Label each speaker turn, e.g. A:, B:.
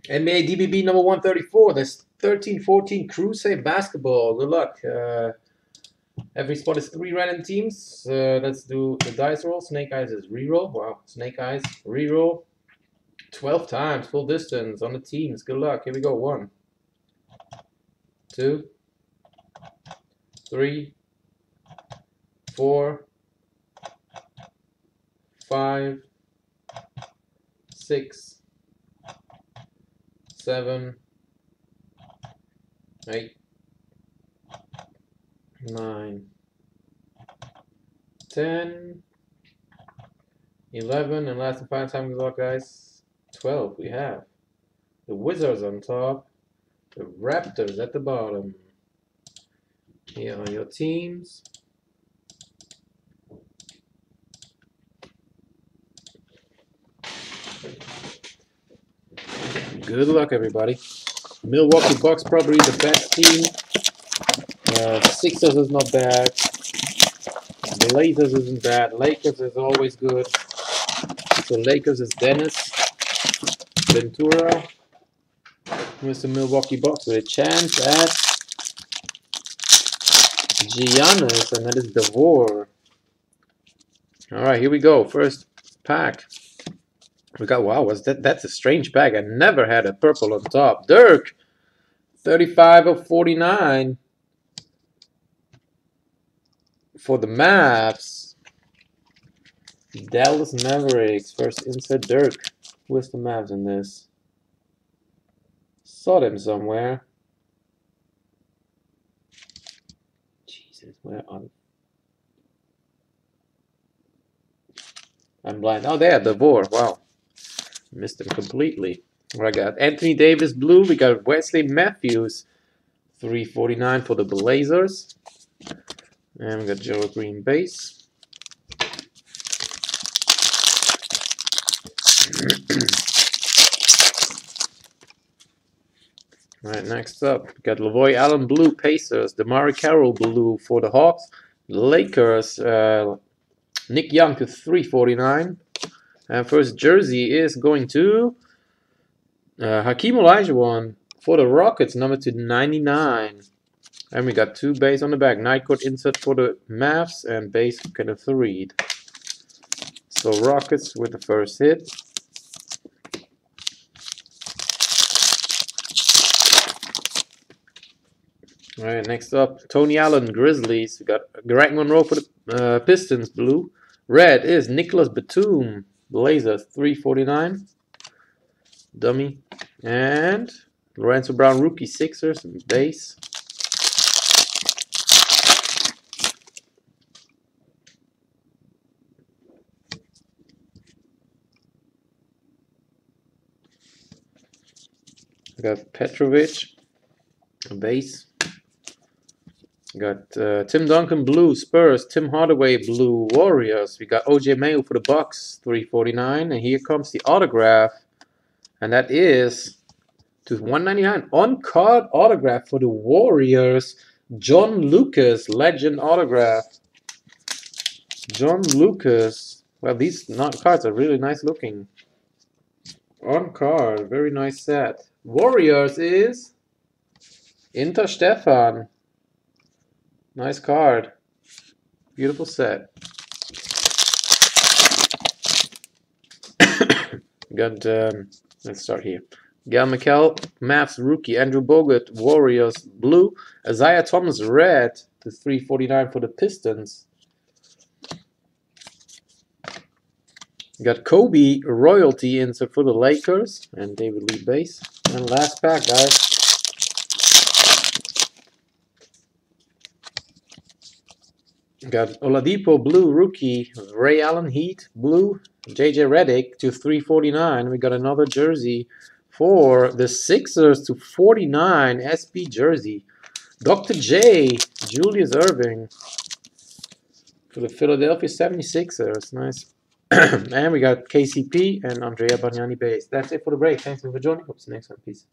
A: NBA DBB number 134. That's 13-14 Crusade basketball. Good luck. Every spot is 3 random teams. Let's do the dice roll. Snake Eyes is reroll. Wow. Snake Eyes, reroll. 12 times, full distance on the teams. Good luck. Here we go. 1, 2, 3, 4, 5, 6, 7, 8, 9, 10, 11, and last and final time, good luck, guys. 12. We have the Wizards on top, the Raptors at the bottom. Here are your teams. Good luck, everybody. Milwaukee Bucks probably the best team. Sixers is not bad. Blazers isn't bad. Lakers is always good. So Lakers is Dennis Ventura. Here's the Milwaukee Bucks with a chance at Giannis, and that is Devore. All right, here we go. First pack. We got, wow, that's a strange pack. I never had a purple on top. Dirk, 35 of 49 for the Mavs. Dallas Mavericks. First insert Dirk. Where's the Mavs in this? Saw them somewhere. Jesus, where are they? I'm blind. Oh, there, Devore. Wow. Missed him completely. I got Anthony Davis blue. We got Wesley Matthews, 349 for the Blazers. And we got Joe Green base. Alright, next up, we got Lavoy Allen blue Pacers, Damari Carroll blue for the Hawks, Lakers, Nick Young to 349. And first jersey is going to Hakeem Olajuwon for the Rockets, number 299. And we got 2 base on the back. Night court insert for the Mavs and base Kenneth Reed. So Rockets with the first hit. Alright, next up, Tony Allen Grizzlies. We got Greg Monroe for the Pistons blue. Red is Nicholas Batum. Blazers 349. Dummy. And Lorenzo Brown rookie Sixers base. We got Petrovic base. We got Tim Duncan blue Spurs, Tim Hardaway blue Warriors. We got OJ Mayo for the Bucks 349, and here comes the autograph, and that is to 199 on card autograph for the Warriors. John Lucas legend autograph. John Lucas. Well, these cards are really nice looking. On card, very nice set. Warriors is Inter Stefan. Nice card. Beautiful set. Got, let's start here. Gal McKell, Mavs rookie. Andrew Bogut, Warriors blue. Isaiah Thomas red to 349 for the Pistons. Got Kobe royalty insert for the Lakers and David Lee base. And last pack, guys. Got Oladipo blue rookie, Ray Allen Heat blue, JJ Redick to 349. We got another jersey for the Sixers to 49 SP jersey. Dr. J, Julius Irving for the Philadelphia 76ers. Nice. And we got KCP and Andrea Bargnani base. That's it for the break. Thanks for joining. Hope to see you next time. Peace.